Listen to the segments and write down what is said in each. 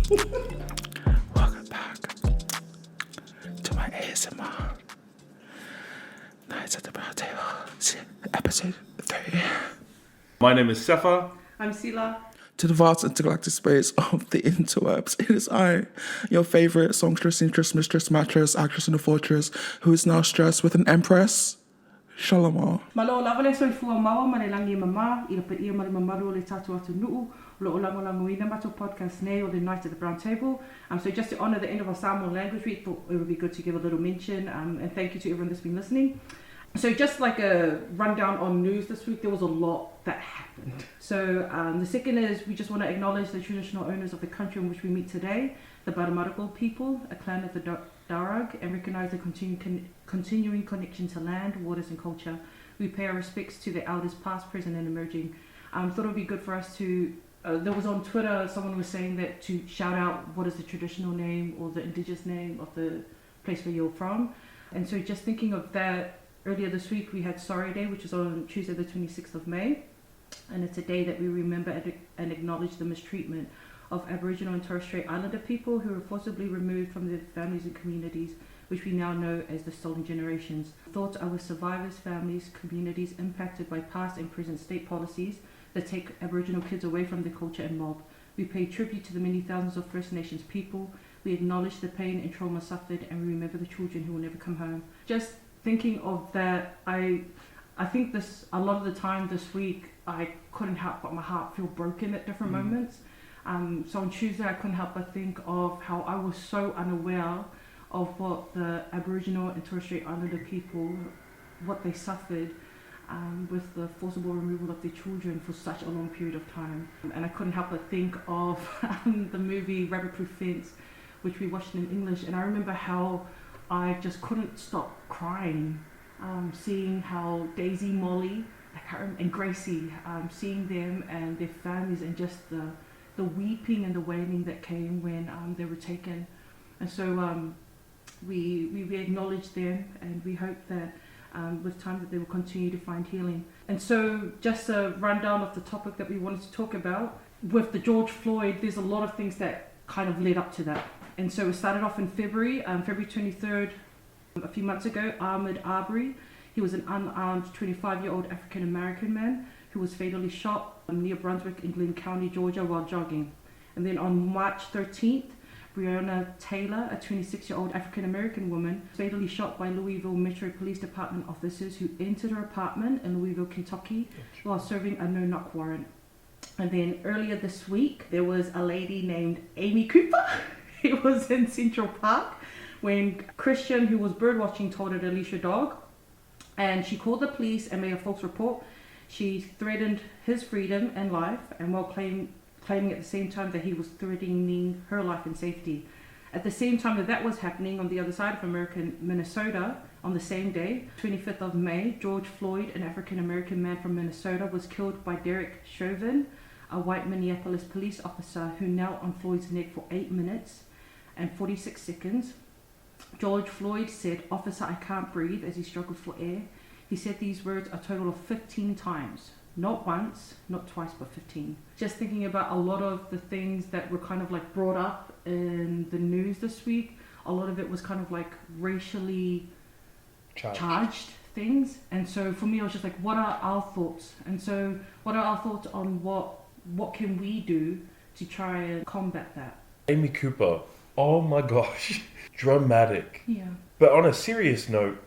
Welcome back to my ASMR Nights at the Roundtable, episode 3. My name is Sefa. I'm Sila. To the vast intergalactic space of the interwebs, it is I, your favourite songstress, seamstress, mistress, mattress, actress in the fortress, who is now stressed with an empress, Shalomar. Malo lavale soi fua mawa mane langi mama, ira pe ia mane mamaru le tatu atu nuu, lo o lango lango ina mato podcast nei o the Night at the Brown Table. So just to honour the end of our Samoan language week, thought it would be good to give a little mention and thank you to everyone that's been listening. So just like a rundown on news this week, there was a lot that happened. So the second is we just want to acknowledge the traditional owners of the country in which we meet today, the Baramaragal people, a clan of the Darug, and recognise their continuing connection to land, waters and culture. We pay our respects to the elders past, present and emerging. Thought it would be good for us to, there was on Twitter, someone was saying that to shout out what is the traditional name or the indigenous name of the place where you're from. And so just thinking of that, earlier this week we had Sorry Day, which is on Tuesday the 26th of May. And it's a day that we remember and acknowledge the mistreatment of Aboriginal and Torres Strait Islander people who were forcibly removed from their families and communities, which we now know as the Stolen Generations. Thoughts are with survivors, families, communities impacted by past and present state policies that take Aboriginal kids away from their culture and mob. We pay tribute to the many thousands of First Nations people. We acknowledge the pain and trauma suffered, and we remember the children who will never come home. Just thinking of that, I think this a lot of the time this week I couldn't help but my heart feel broken at different moments. So on Tuesday I couldn't help but think of how I was so unaware of what the Aboriginal and Torres Strait Islander people, what they suffered with the forcible removal of their children for such a long period of time. And I couldn't help but think of the movie Rabbit Proof Fence, which we watched in English, and I remember how I just couldn't stop crying, seeing how Daisy, Molly, and Gracie, seeing them and their families, and just the weeping and the wailing that came when they were taken. And so we acknowledge them, and we hope that with time that they will continue to find healing. And so just a rundown of the topic that we wanted to talk about. With the George Floyd, there's a lot of things that kind of led up to that. And so it started off in February 23rd, a few months ago. Ahmaud Arbery, he was an unarmed 25-year-old African-American man who was fatally shot near Brunswick in Glenn County, Georgia, while jogging. And then on March 13th, Breonna Taylor, a 26-year-old African-American woman, fatally shot by Louisville Metro Police Department officers who entered her apartment in Louisville, Kentucky, while serving a no-knock warrant. And then earlier this week, there was a lady named Amy Cooper. It was in Central Park when Christian, who was birdwatching, told her to leash her dog, and she called the police and made a false report. She threatened his freedom and life, and while claiming at the same time that he was threatening her life and safety. At the same time that was happening, on the other side of American Minnesota, on the same day, 25th of May, George Floyd, an African-American man from Minnesota, was killed by Derek Chauvin, a white Minneapolis police officer who knelt on Floyd's neck for 8 minutes and 46 seconds. George Floyd said, "Officer, I can't breathe," as he struggled for air. He said these words a total of 15 times. Not once, not twice, but 15. Just thinking about a lot of the things that were kind of like brought up in the news this week, a lot of it was kind of like racially charged things. And so for me, I was just like, what are our thoughts? And so what are our thoughts on what can we do to try and combat that? Amy Cooper. Oh my gosh. Dramatic. Yeah. But on a serious note,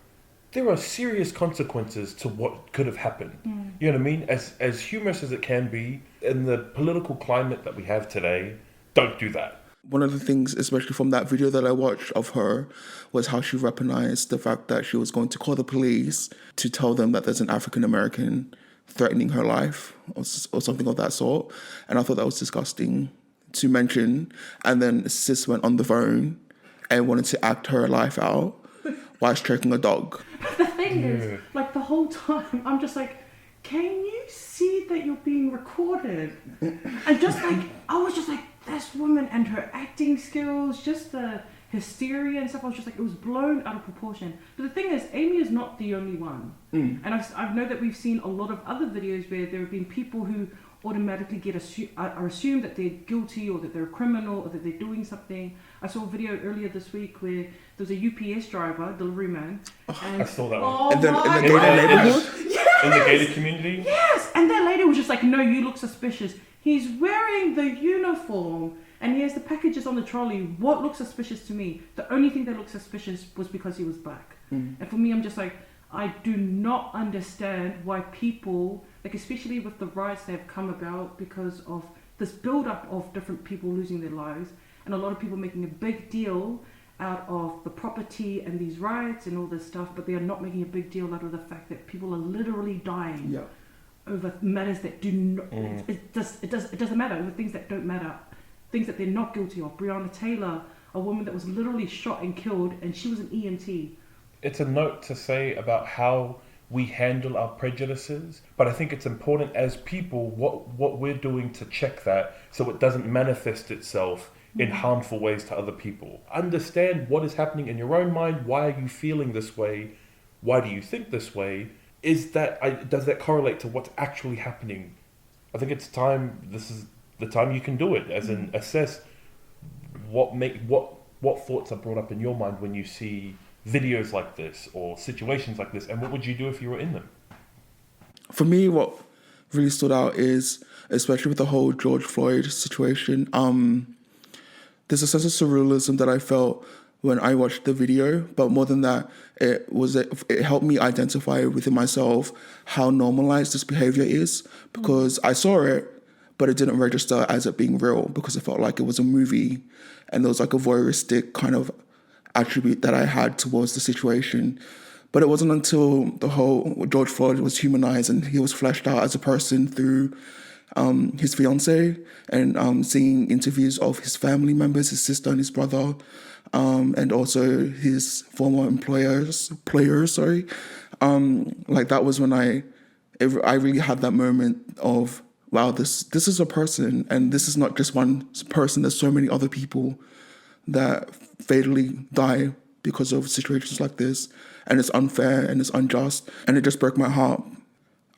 there are serious consequences to what could have happened. You know what I mean? As humorous as it can be, in the political climate that we have today, don't do that. One of the things, especially from that video that I watched of her, was how she weaponized the fact that she was going to call the police to tell them that there's an African-American threatening her life or something of that sort. And I thought that was disgusting to mention. And then sis went on the phone and wanted to act her life out while stroking a dog. The thing is, like the whole time, I'm just like, can you see that you're being recorded? And just like, I was just like, this woman and her acting skills, just the hysteria and stuff, I was just like, it was blown out of proportion. But the thing is, Amy is not the only one. And I know that we've seen a lot of other videos where there have been people who automatically are assumed that they're guilty or that they're a criminal or that they're doing something. I saw a video earlier this week where there was a UPS driver, delivery man. And, I saw that one. oh In the my gated God. neighborhood? Yes! In the gated community? Yes! And that lady was just like, no, you look suspicious. He's wearing the uniform and he has the packages on the trolley. What looks suspicious to me? The only thing that looked suspicious was because he was black. And for me, I'm just like, I do not understand why people, like especially with the riots that have come about because of this build-up of different people losing their lives and a lot of people making a big deal out of the property and these riots and all this stuff, but they are not making a big deal out of the fact that people are literally dying over matters that do not, it doesn't matter, over things that don't matter, things that they're not guilty of. Breonna Taylor, a woman that was literally shot and killed, and she was an EMT. It's a note to say about how we handle our prejudices, but I think it's important as people what we're doing to check that so it doesn't manifest itself in harmful ways to other people. Understand what is happening in your own mind. Why are you feeling this way? Why do you think this way? Does that correlate to what's actually happening? I think it's time. This is the time you can do it, as in assess what thoughts are brought up in your mind when you see videos like this or situations like this, and what would you do if you were in them? For me, what really stood out is, especially with the whole George Floyd situation, there's a sense of surrealism that I felt when I watched the video, but more than that, it helped me identify within myself how normalized this behavior is, because I saw it, but it didn't register as it being real, because it felt like it was a movie, and there was like a voyeuristic kind of attribute that I had towards the situation. But it wasn't until the whole George Floyd was humanized and he was fleshed out as a person through his fiance and seeing interviews of his family members, his sister and his brother, and also his former players. Like that was when I really had that moment of, wow, this is a person, and this is not just one person. There's so many other people that fatally die because of situations like this, and it's unfair and it's unjust, and it just broke my heart.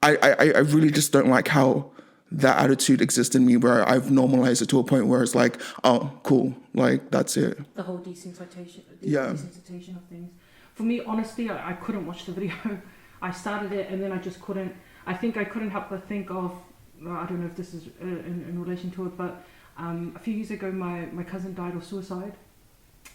I really just don't like how that attitude exists in me, where I've normalized it to a point where it's like, oh, cool, like that's it. The whole desensitization of things. For me, honestly, I couldn't watch the video. I started it and then I just couldn't. I think I couldn't help but think of, I don't know if this is in relation to it, but a few years ago my cousin died of suicide,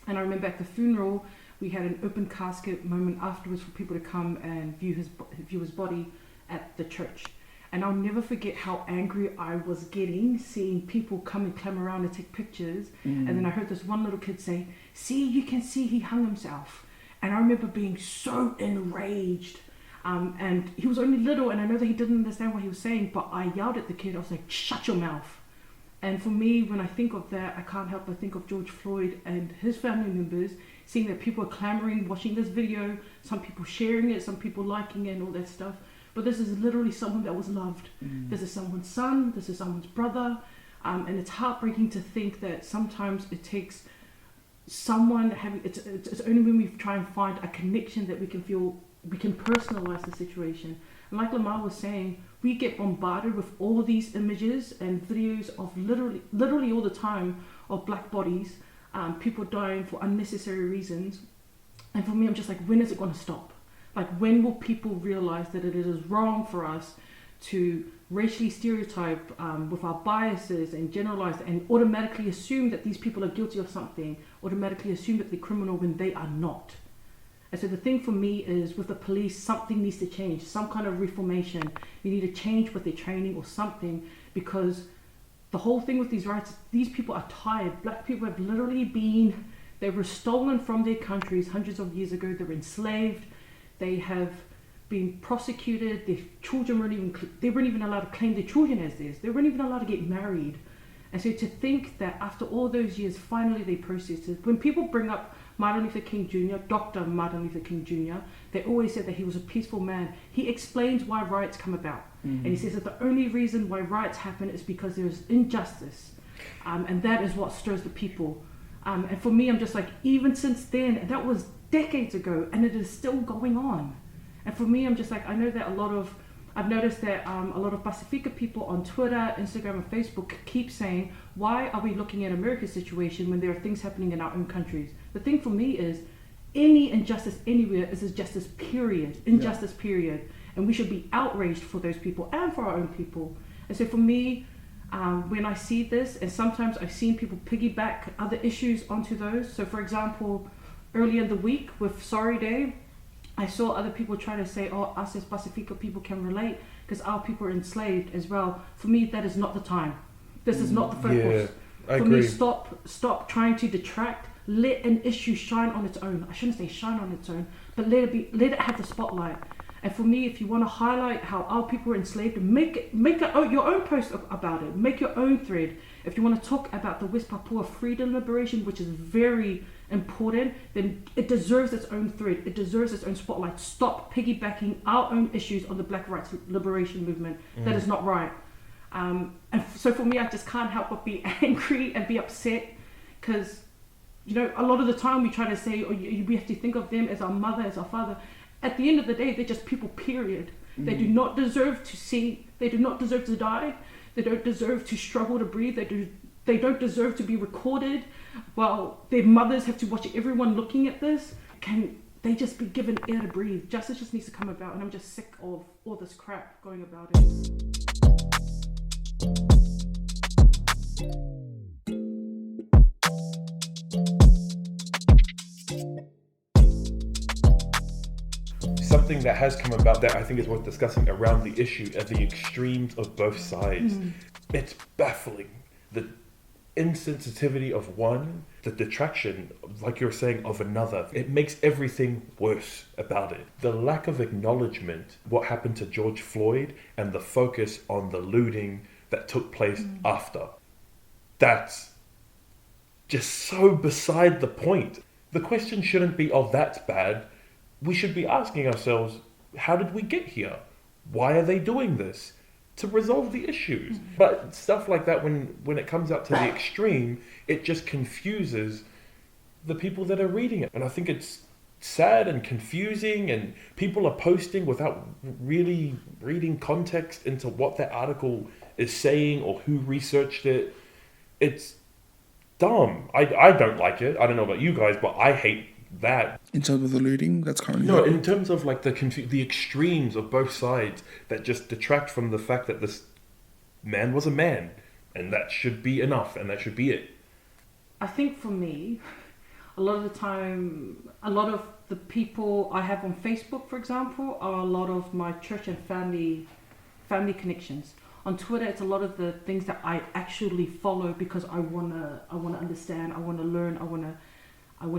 and I remember at the funeral we had an open casket moment afterwards for people to come and view his body at the church. And I'll never forget how angry I was getting seeing people come and clam around and take pictures. And then I heard this one little kid say, "See, you can see he hung himself." And I remember being so enraged. And he was only little, and I know that he didn't understand what he was saying, but I yelled at the kid. I was like, "Shut your mouth." And for me, when I think of that, I can't help but think of George Floyd and his family members, seeing that people are clamoring, watching this video, some people sharing it, some people liking it and all that stuff. But this is literally someone that was loved. This is someone's son, this is someone's brother. And it's heartbreaking to think that sometimes it takes someone having, it's only when we try and find a connection that we can feel, we can personalize the situation. And like Lamah was saying, we get bombarded with all these images and videos of literally all the time of black bodies, people dying for unnecessary reasons. And for me, I'm just like, when is it going to stop? Like, when will people realize that it is wrong for us to racially stereotype with our biases and generalize and automatically assume that these people are guilty of something, automatically assume that they're criminal when they are not? And so the thing for me is, with the police, something needs to change, some kind of reformation. You need to change with their training or something, because the whole thing with these riots, these people are tired. Black people have literally been, they were stolen from their countries hundreds of years ago. They were enslaved. They have been prosecuted. Their children they weren't even allowed to claim their children as theirs. They weren't even allowed to get married. And so to think that after all those years, finally they processed it. When people bring up Martin Luther King Jr., Dr. Martin Luther King Jr., they always said that he was a peaceful man. He explains why riots come about. And he says that the only reason why riots happen is because there is injustice. And that is what stirs the people. And for me, I'm just like, even since then, and that was decades ago, and it is still going on. And for me, I'm just like, I know that a lot of I've noticed that a lot of Pasefika people on Twitter, Instagram, and Facebook keep saying, why are we looking at America's situation when there are things happening in our own countries? The thing for me is, any injustice anywhere is injustice, period. Injustice, period. And we should be outraged for those people and for our own people. And so for me, when I see this, and sometimes I've seen people piggyback other issues onto those. So for example, earlier in the week with Sorry Day, I saw other people try to say, oh, us as Pasefika people can relate because our people are enslaved as well. For me, that is not the time. This is not the focus. Yeah, I For agree. me, stop trying to detract. Let an issue shine on its own. I shouldn't say shine on its own, but let it have the spotlight. And for me, if you want to highlight how our people were enslaved, make your own post about it. Make your own thread. If you want to talk about the West Papua freedom liberation, which is very important, then it deserves its own thread. It deserves its own spotlight. Stop piggybacking our own issues on the Black Rights Liberation Movement. That is not right. And so for me, I just can't help but be angry and be upset because, you know, a lot of the time we try to say, we have to think of them as our mother, as our father. At the end of the day, they're just people, period. They do not deserve to see. They do not deserve to die. They don't deserve to struggle to breathe. They don't deserve to be recorded while their mothers have to watch everyone looking at this. Can they just be given air to breathe? Justice just needs to come about, and I'm just sick of all this crap going about it. Something that has come about that I think is worth discussing around the issue are the extremes of both sides. It's baffling. The insensitivity of one, the detraction, like you're saying, of another. It makes everything worse about it. The lack of acknowledgement, what happened to George Floyd, and the focus on the looting that took place after. That's just so beside the point. The question shouldn't be, oh, that's bad. We should be asking ourselves, how did we get here? Why are they doing this? To resolve the issues. But stuff like that, when it comes out to the extreme, it just confuses the people that are reading it. And I think it's sad and confusing, and people are posting without really reading context into what that article is saying or who researched it. It's dumb. I don't like it. I don't know about you guys, but I hate that. In terms of the looting that's currently No, happening? in terms of like the extremes of both sides that just detract from the fact that this man was a man, and that should be enough, and that should be it. I think for me, a lot of the time, a lot of the people I have on Facebook, for example, are a lot of my church and family connections. On Twitter, it's a lot of the things that I actually follow because I wanna understand, I wanna learn, I want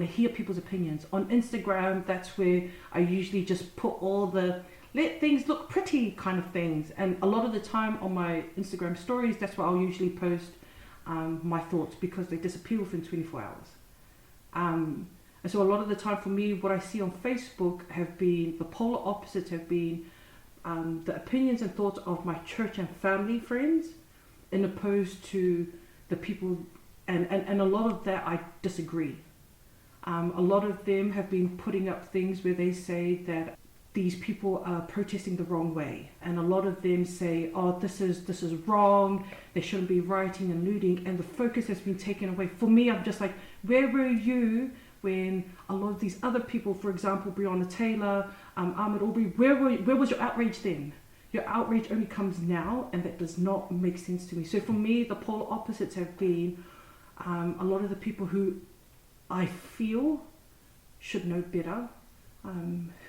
to hear people's opinions. On Instagram, that's where I usually just put all the let things look pretty kind of things. And a lot of the time on my Instagram stories, that's where I'll usually post my thoughts because they disappear within 24 hours. And so a lot of the time for me, what I see on Facebook have been, the polar opposites have been the opinions and thoughts of my church and family friends, in opposed to the people, and a lot of that I disagree. A lot of them have been putting up things where they say that these people are protesting the wrong way, and a lot of them say, oh, this is wrong, they shouldn't be rioting and looting, and the focus has been taken away. For me, I'm just like, where were you when a lot of these other people, for example, Breonna Taylor, Ahmaud Arbery, where was your outrage then? Your outrage only comes now, and that does not make sense to me. So for me, the polar opposites have been a lot of the people who I feel should know better,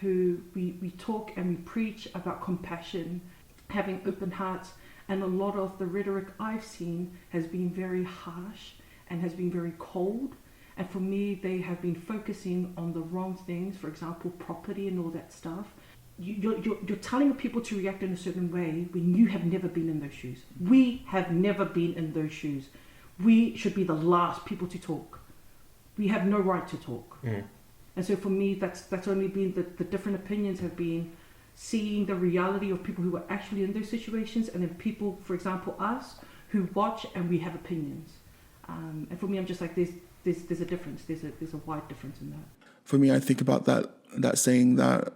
who we talk and we preach about compassion, having open hearts, and a lot of the rhetoric I've seen has been very harsh and has been very cold. And for me, they have been focusing on the wrong things, for example, property and all that stuff. You're telling people to react in a certain way when you have never been in those shoes. We have never been in those shoes. We should be the last people to talk. We have no right to talk. And so for me, that's only been the different opinions have been seeing the reality of people who are actually in those situations, and then people, for example, us, who watch and we have opinions. And for me, I'm just like, there's a difference. There's a wide difference in that. For me, I think about that saying that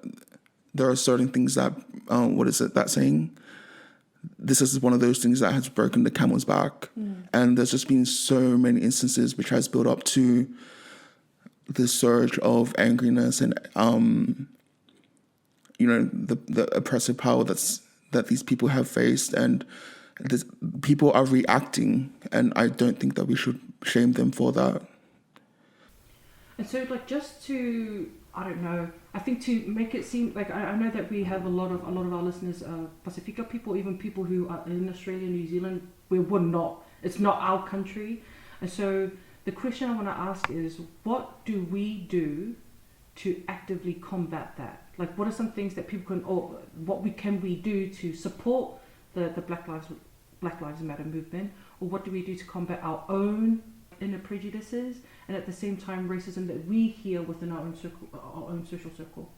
there are certain things that what is it, that saying? This is one of those things that has broken the camel's back. And there's just been so many instances which has built up to this surge of angriness and, the oppressive power that these people have faced. And people are reacting, and I don't think that we should shame them for that. And so, like, just to, I don't know, I think to make it seem like, I know that we have a lot of our listeners are Pasefika people, even people who are in Australia, New Zealand, where we're not. It's not our country. And so the question I want to ask is, what do we do to actively combat that? Like, what are some things that people can, or what can we do to support the Black Lives Matter movement? Or what do we do to combat our own inner prejudices and at the same time racism that we hear within our own circle, our own social circle?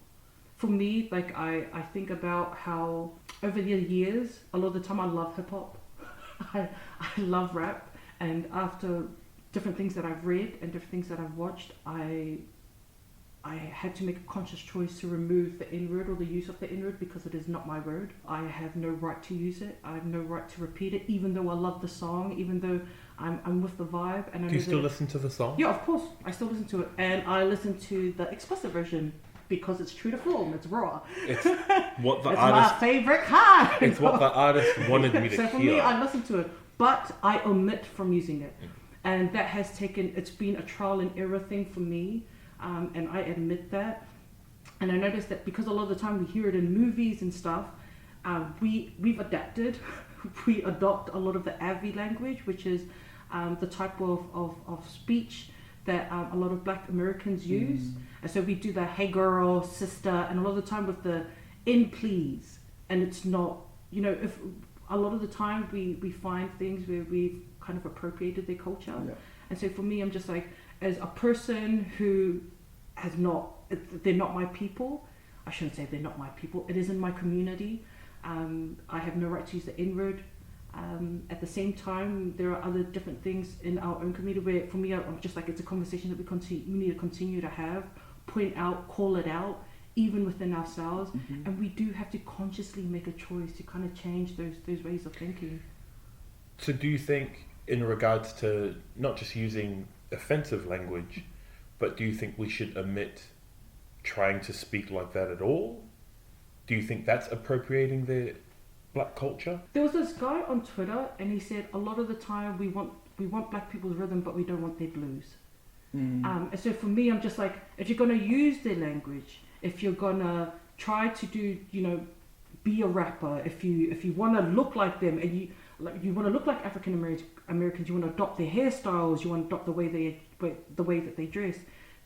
For me, like, I think about how over the years, a lot of the time I love hip hop. I love rap, and after different things that I've read and different things that I've watched, I had to make a conscious choice to remove the N-word or the use of the N-word because it is not my word. I have no right to use it. I have no right to repeat it, even though I love the song, even though I'm with the vibe. And do you still listen to the song? Yeah, of course. I still listen to it. And I listen to the explicit version because it's true to form. It's raw. It's what the it's artist... my favorite kind. It's what the artist wanted me to So for hear. me, I listen to it, but I omit from using it. And that has it's been a trial and error thing for me. And I admit that. And I noticed that because a lot of the time we hear it in movies and stuff, we've adapted. We adopt a lot of the AVI language, which is the type of speech that a lot of Black Americans use. And so we do the hey girl, sister, and a lot of the time with the in please. And it's not, if a lot of the time we find things where we've kind of appropriated their culture. Yeah. And so for me, I'm just like, as a person who they're not my people. I shouldn't say they're not my people. It isn't my community. I have no right to use the N-word. At the same time, there are other different things in our own community where, for me, I'm just like, it's a conversation that we need to continue to have, point out, call it out, even within ourselves. And we do have to consciously make a choice to kind of change those ways of thinking. So do you think, in regards to not just using offensive language, but do you think we should omit trying to speak like that at all? Do you think that's appropriating the Black culture? There was this guy on Twitter, and he said a lot of the time we want Black people's rhythm, but we don't want their blues. And so for me, I'm just like, if you're gonna use their language, if you're gonna try to do, be a rapper, if you want to look like them, and you want to look like African Americans, you want to adopt their hairstyles, you want to adopt the way that they dress,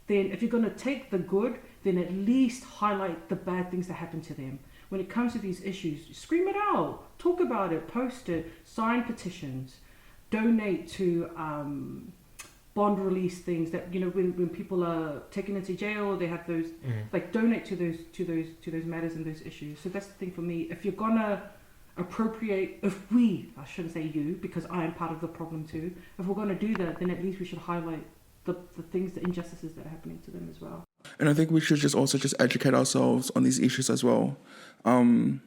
then if you're going to take the good, then at least highlight the bad things that happen to them. When it comes to these issues, scream it out, talk about it, post it, sign petitions, donate to bond release things that, when people are taken into jail, they have those, like, donate to those matters and those issues. So that's the thing for me. If you're gonna appropriate, I shouldn't say you, because I am part of the problem too. If we're gonna do that, then at least we should highlight the things, the injustices that are happening to them as well. And I think we should just educate ourselves on these issues as well. And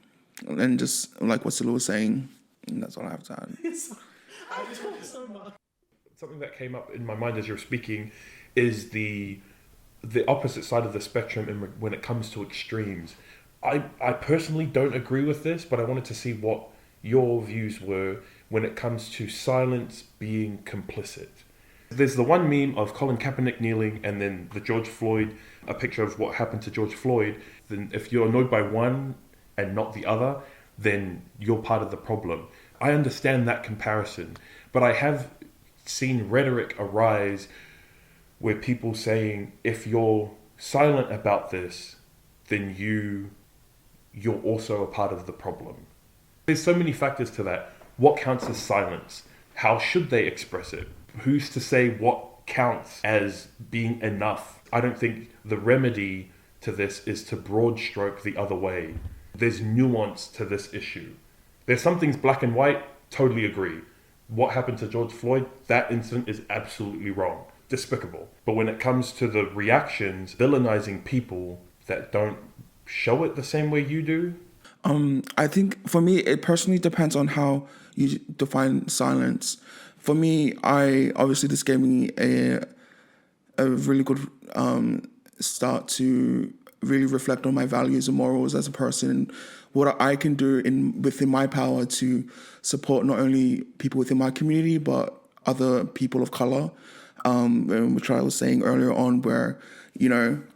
just like what Sila was saying, and that's all I have to add. I talk so much. Something that came up in my mind as you're speaking is the opposite side of the spectrum when it comes to extremes. I personally don't agree with this, but I wanted to see what your views were when it comes to silence being complicit. There's the one meme of Colin Kaepernick kneeling and then the George Floyd, a picture of what happened to George Floyd. Then if you're annoyed by one and not the other, then you're part of the problem. I understand that comparison, but I have seen rhetoric arise where people saying, if you're silent about this, then you're also a part of the problem. There's so many factors to that. What counts as silence? How should they express it? Who's to say what counts as being enough? I don't think the remedy to this is to broad stroke the other way. There's nuance to this issue. There's some things black and white, totally agree. What happened to George Floyd, that incident is absolutely wrong. Despicable. But when it comes to the reactions, villainizing people that don't show it the same way you do. I think for me, it personally depends on how you define silence. For me, obviously this gave me a really good start to really reflect on my values and morals as a person, what I can do within my power to support not only people within my community but other people of color, which I was saying earlier on, where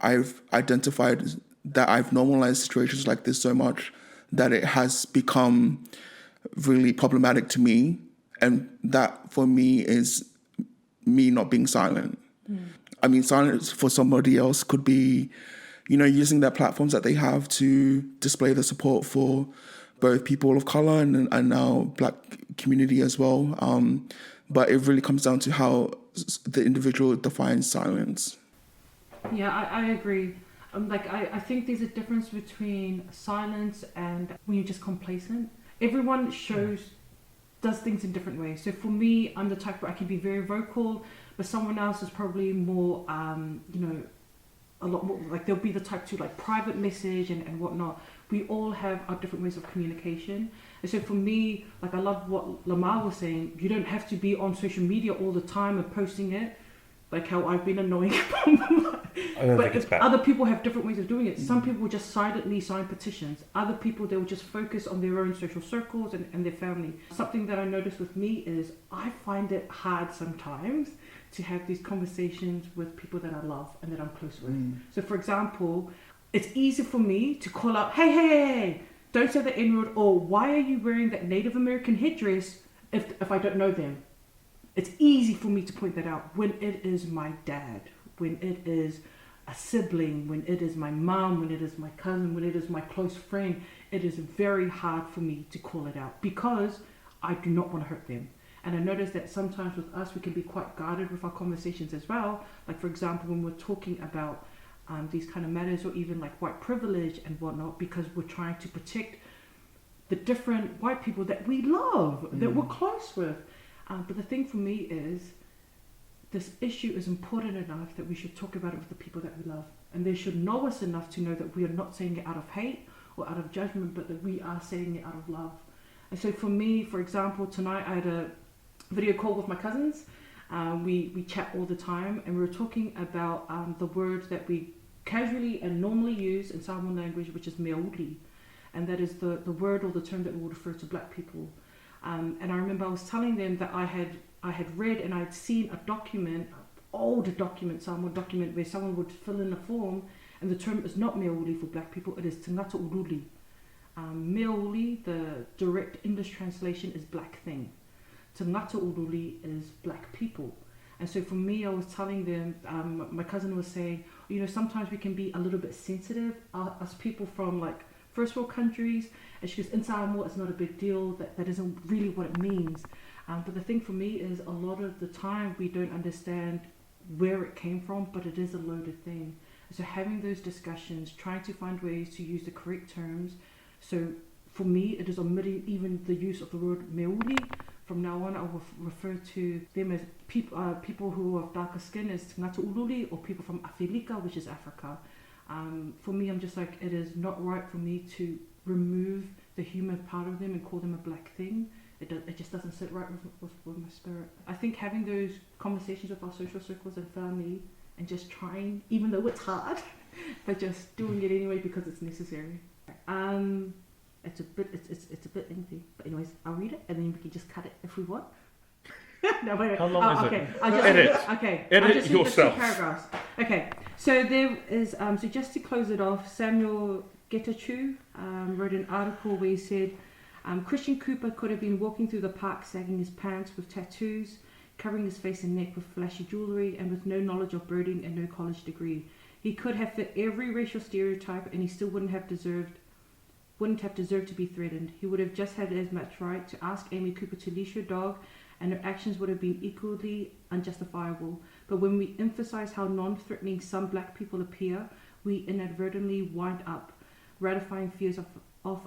I've identified that I've normalized situations like this so much that it has become really problematic to me, and that for me is me not being silent. I mean, silence for somebody else could be, using their platforms that they have to display the support for both people of color and now Black community as well. But it really comes down to how the individual defines silence. Yeah, I agree. I think there's a difference between silence and when you're just complacent. Everyone does things in different ways. So for me, I'm the type where I can be very vocal, but someone else is probably more, a lot more, like they'll be the type to like private message and whatnot. We all have our different ways of communication. And so for me, like I love what Lamah was saying, you don't have to be on social media all the time and posting it, like how I've been annoying. But other people have different ways of doing it. Some people will just silently sign petitions. Other people, they will just focus on their own social circles and their family. Something that I noticed with me is I find it hard sometimes to have these conversations with people that I love and that I'm close with. So for example, it's easy for me to call out, hey, don't say the N-word, or why are you wearing that Native American headdress if I don't know them? It's easy for me to point that out when it is my dad, when it is a sibling, when it is my mom, when it is my cousin, when it is my close friend. It is very hard for me to call it out because I do not want to hurt them. And I notice that sometimes with us, we can be quite guarded with our conversations as well. Like, for example, when we're talking about these kind of matters, or even like white privilege and whatnot, because we're trying to protect the different white people that we love, that we're close with. But the thing for me is, this issue is important enough that we should talk about it with the people that we love. And they should know us enough to know that we are not saying it out of hate or out of judgment, but that we are saying it out of love. And so for me, for example, tonight I had a video call with my cousins. We chat all the time, and we were talking about the word that we casually and normally use in Samoan language, which is meoli. And that is the word or the term that we would refer to Black people. And I remember I was telling them that I had read and I'd seen a document, an old document, Samoan document, where someone would fill in a form, and the term is not meoli for Black people, it is tangata uruli. Meoli, the direct English translation, is black thing. Tangata uruli is Black people. And so for me, I was telling them, my cousin was saying, sometimes we can be a little bit sensitive, us people from like first world countries, and she goes, in Samoa it's not a big deal, that isn't really what it means. But the thing for me is, a lot of the time we don't understand where it came from, but it is a loaded thing. So having those discussions, trying to find ways to use the correct terms. So for me, it is omitting even the use of the word meuli. From now on, I will refer to them as people who have darker skin as Ngata Uruli, or people from Pasefika, which is Africa. For me, I'm just like, it is not right for me to remove the human part of them and call them a black thing. It just doesn't sit right with my spirit. I think having those conversations with our social circles and family, and just trying, even though it's hard, but just doing it anyway because it's necessary. It's a bit lengthy, but anyways, I'll read it and then we can just cut it if we want. No, wait. How long is okay. it? Edit yourself. 2 paragraphs. Okay, so there is, so just to close it off, Samuel Getachew wrote an article where he said, Christian Cooper could have been walking through the park sagging his pants with tattoos, covering his face and neck with flashy jewellery, and with no knowledge of birding and no college degree. He could have fit every racial stereotype and he still wouldn't have deserved to be threatened. He would have just had as much right to ask Amy Cooper to leash her dog, and her actions would have been equally unjustifiable. But when we emphasize how non-threatening some black people appear, we inadvertently wind up ratifying fears of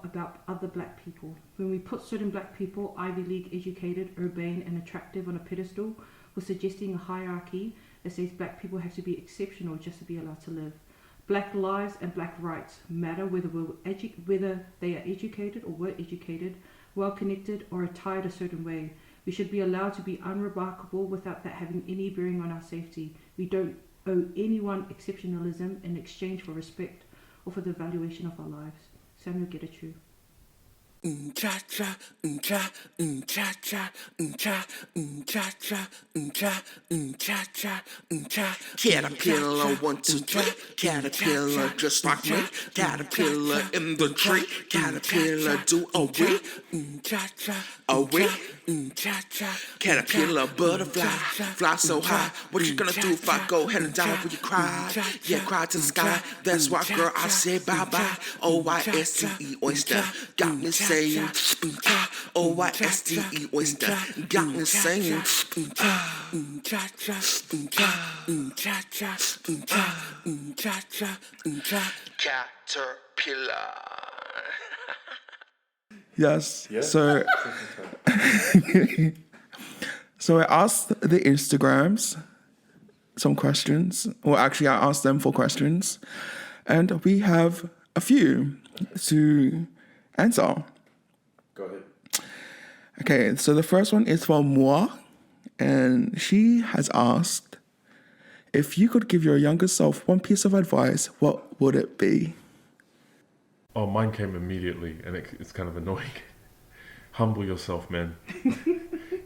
about other black people. When we put certain black people, Ivy League educated, urbane and attractive, on a pedestal, we're suggesting a hierarchy that says black people have to be exceptional just to be allowed to live. Black lives and black rights matter whether whether they are educated or were educated, well connected or attired a certain way. We should be allowed to be unremarkable without that having any bearing on our safety. We don't owe anyone exceptionalism in exchange for respect or for the valuation of our lives. Samuel Getachew. Cha cha, cha cha cha, cha cha cha, cha cha cha. Caterpillar 1 2 3. Caterpillar just like me. Caterpillar in the tree. Caterpillar do a wee. Cha cha, a wee. Cha cha. Caterpillar butterfly, fly so high. What you gonna do if I go ahead and die? Will you cry? Yeah, cry to the sky. That's why, girl, I say bye bye. OYSTE oyster got me saying. OYSTE oyster got me saying. Cha cha, cha cha, cha cha. Caterpillar. Yes. Yeah. So, so I asked the Instagrams some questions. Well, actually, I asked them for questions, and we have a few to answer. Go ahead. Okay, so the first one is from Moi, and she has asked, if you could give your younger self one piece of advice, what would it be? Oh, mine came immediately, and it's kind of annoying. Humble yourself, man.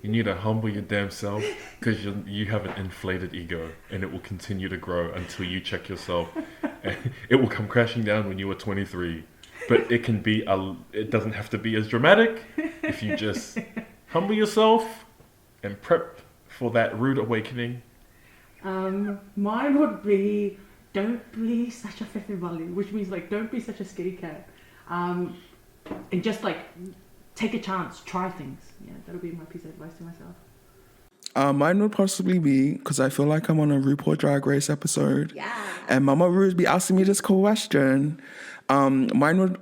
You need to humble your damn self, because you have an inflated ego, and it will continue to grow until you check yourself. And it will come crashing down when you are 23. But it can be, it doesn't have to be as dramatic if you just humble yourself and prep for that rude awakening. Mine would be, don't be such a whewhiwali, which means like don't be such a scaredy cat. And just like take a chance, try things. Yeah, that would be my piece of advice to myself. Mine would possibly be, because I feel like I'm on a RuPaul Drag Race episode. Yeah. And Mama Ru would be asking me this question. Mine would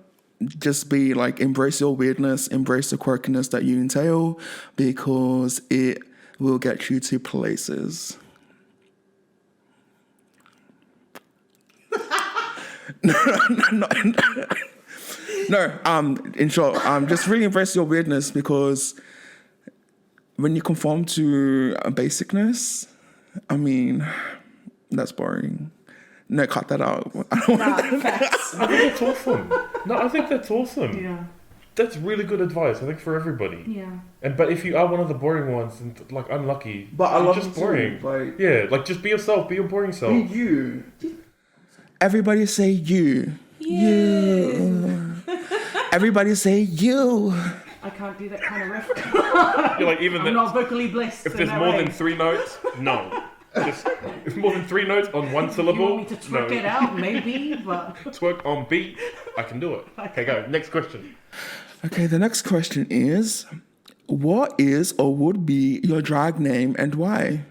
just be like, embrace your weirdness, embrace the quirkiness that you entail, because it will get you to places. No, in short, just really embrace your weirdness, because when you conform to a basicness, I mean, that's boring. No, cut that out. I don't want Facts. I think that's awesome. No, I think that's awesome. Yeah. That's really good advice, I think, for everybody. Yeah. But if you are one of the boring ones and like unlucky, But I you're love just it too, boring. like- Yeah, like just be yourself, be your boring self. you. Everybody say you. You. Everybody say you. I can't do that kind of riff. You're like, even I'm that, not vocally blessed. if in there's that more way. than 3 notes, no. Just if more than 3 notes on one You syllable, want me to twerk no. it out? Maybe, but Twerk on beat, I can do it. Okay, go. Next question. Okay, the next question is, what is or would be your drag name and why?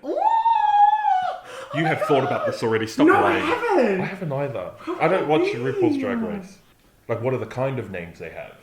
You have thought about this already. Stop No, I lying. haven't. I haven't either. I don't watch RuPaul's Drag Race. Like, what are the kind of names they have?